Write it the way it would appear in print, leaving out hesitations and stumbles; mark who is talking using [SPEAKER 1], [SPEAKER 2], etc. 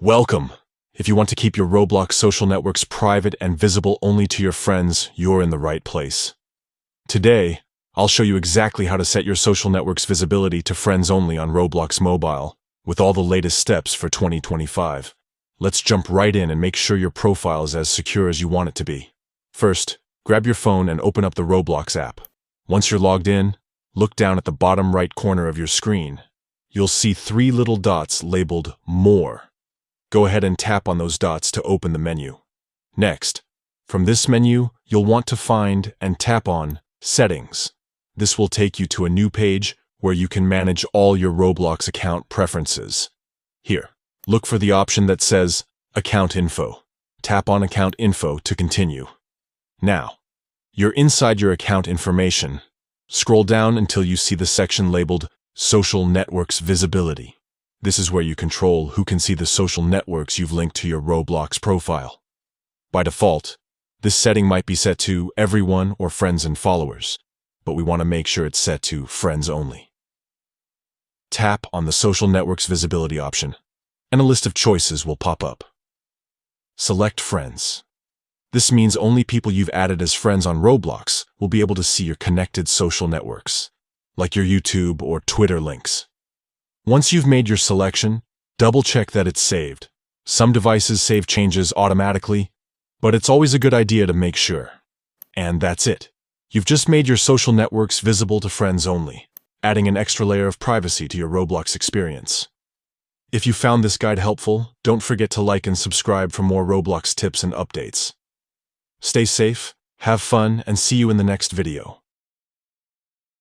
[SPEAKER 1] Welcome! If you want to keep your Roblox social networks private and visible only to your friends, you're in the right place. Today, I'll show you exactly how to set your social network's visibility to friends only on Roblox Mobile, with all the latest steps for 2025. Let's jump right in and make sure your profile is as secure as you want it to be. First, grab your phone and open up the Roblox app. Once you're logged in, look down at the bottom right corner of your screen. You'll see three little dots labeled More. Go ahead and tap on those dots to open the menu. Next, from this menu, you'll want to find and tap on Settings. This will take you to a new page where you can manage all your Roblox account preferences. Here, look for the option that says Account Info. Tap on Account Info to continue. Now, you're inside your account information. Scroll down until you see the section labeled Social Networks Visibility. This is where you control who can see the social networks you've linked to your Roblox profile. By default, this setting might be set to everyone or friends and followers, but we want to make sure it's set to friends only. Tap on the Social Networks Visibility option, and a list of choices will pop up. Select Friends. This means only people you've added as friends on Roblox will be able to see your connected social networks, like your YouTube or Twitter links. Once you've made your selection, double-check that it's saved. Some devices save changes automatically, but it's always a good idea to make sure. And that's it. You've just made your social networks visible to friends only, adding an extra layer of privacy to your Roblox experience. If you found this guide helpful, don't forget to like and subscribe for more Roblox tips and updates. Stay safe, have fun, and see you in the next video.